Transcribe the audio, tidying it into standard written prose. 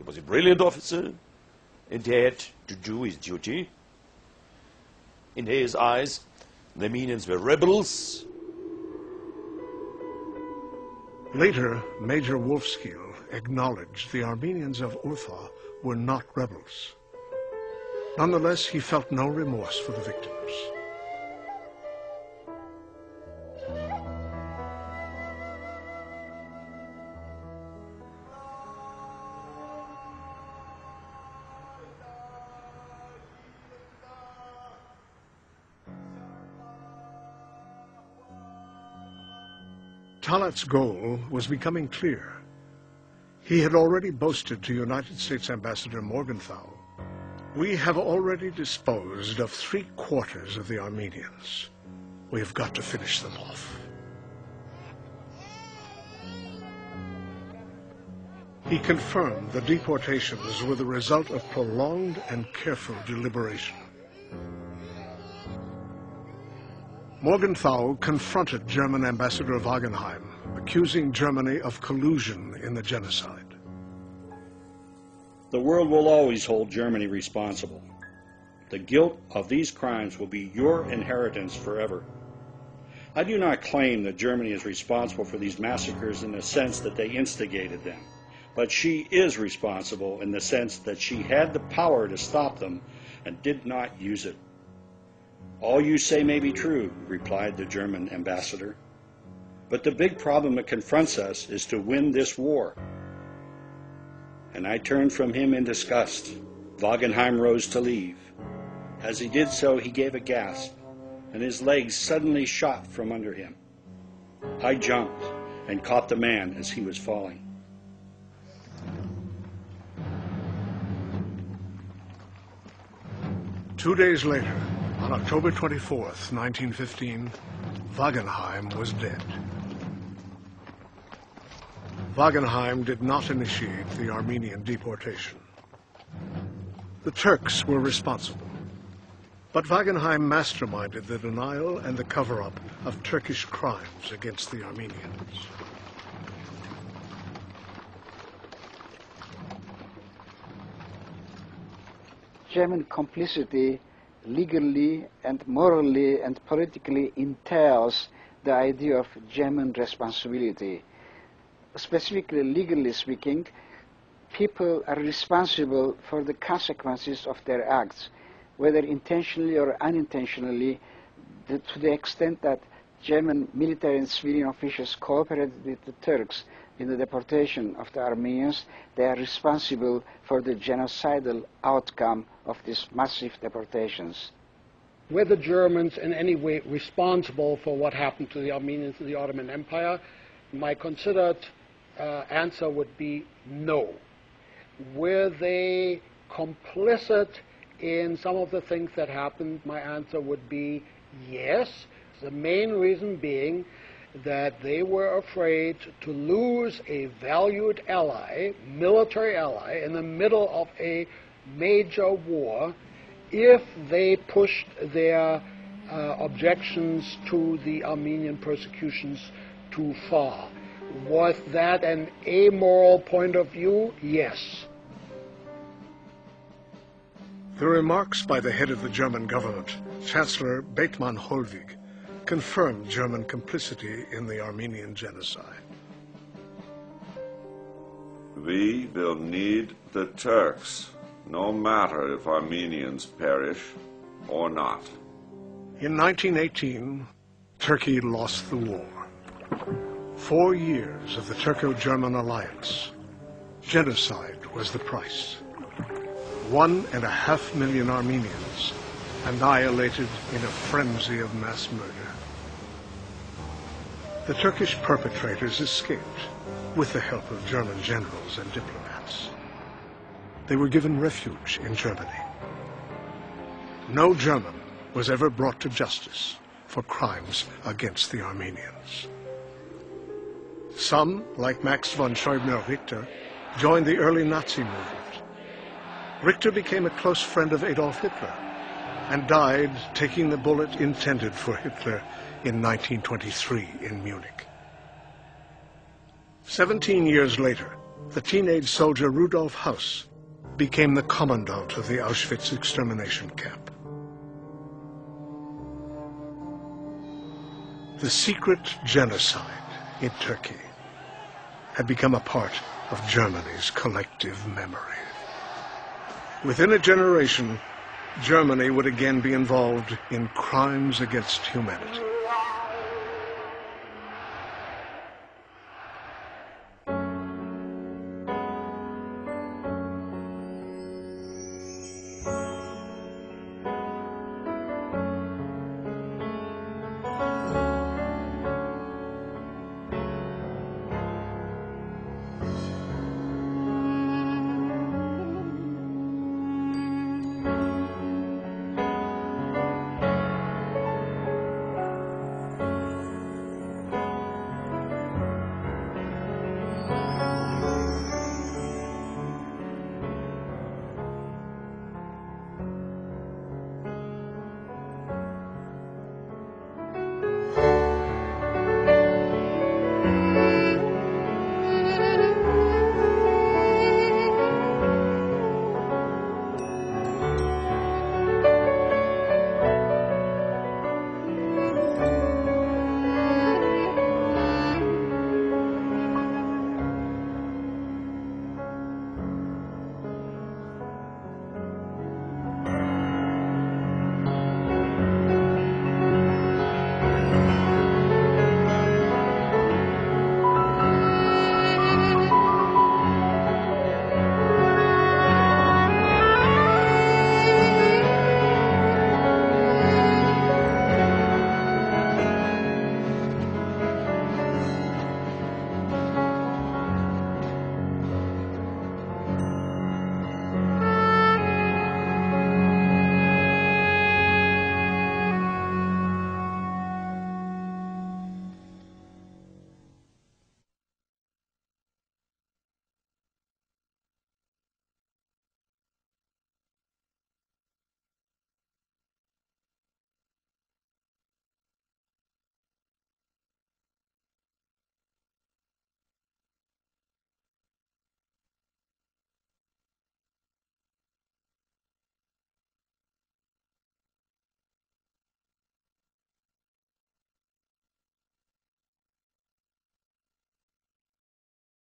was a brilliant officer, and he had to do his duty. In his eyes, the Armenians were rebels. Later, Major Wolfskill acknowledged the Armenians of Urfa were not rebels. Nonetheless, he felt no remorse for the victims. Talat's goal was becoming clear. He had already boasted to United States Ambassador Morgenthau, "We have already disposed of 3/4 of the Armenians. We have got to finish them off." He confirmed the deportations were the result of prolonged and careful deliberation. Morgenthau confronted German Ambassador Wagenheim, accusing Germany of collusion in the genocide. The world will always hold Germany responsible. The guilt of these crimes will be your inheritance forever. I do not claim that Germany is responsible for these massacres in the sense that they instigated them, but she is responsible in the sense that she had the power to stop them and did not use it. "All you say may be true," replied the German ambassador, "but the big problem that confronts us is to win this war." And I turned from him in disgust. Wagenheim rose to leave. As he did so, he gave a gasp, and his legs suddenly shot from under him. I jumped and caught the man as he was falling. Two days later, on October 24th, 1915, Wagenheim was dead. Wagenheim did not initiate the Armenian deportation. The Turks were responsible, but Wagenheim masterminded the denial and the cover-up of Turkish crimes against the Armenians. German complicity legally and morally and politically entails the idea of German responsibility. Specifically, legally speaking, people are responsible for the consequences of their acts, whether intentionally or unintentionally, to the extent that German military and civilian officials cooperated with the Turks in the deportation of the Armenians. They are responsible for the genocidal outcome of these massive deportations. Were the Germans in any way responsible for what happened to the Armenians in the Ottoman Empire? My considered answer would be no. Were they complicit in some of the things that happened? My answer would be yes. The main reason being that they were afraid to lose a valued ally, military ally, in the middle of a major war if they pushed their objections to the Armenian persecutions too far. Was that an amoral point of view? Yes. The remarks by the head of the German government, Chancellor Bethmann-Hollweg, confirmed German complicity in the Armenian genocide. We will need the Turks, no matter if Armenians perish or not. In 1918, Turkey lost the war. 4 years of the Turco-German alliance. Genocide was the price. 1.5 million Armenians annihilated in a frenzy of mass murder. The Turkish perpetrators escaped with the help of German generals and diplomats. They were given refuge in Germany. No German was ever brought to justice for crimes against the Armenians. Some, like Max von Scheubner-Richter, joined the early Nazi movement. Richter became a close friend of Adolf Hitler and died taking the bullet intended for Hitler in 1923 in Munich. 17 years later, the teenage soldier Rudolf Hauss became the commandant of the Auschwitz extermination camp. The secret genocide in Turkey had become a part of Germany's collective memory. Within a generation, Germany would again be involved in crimes against humanity.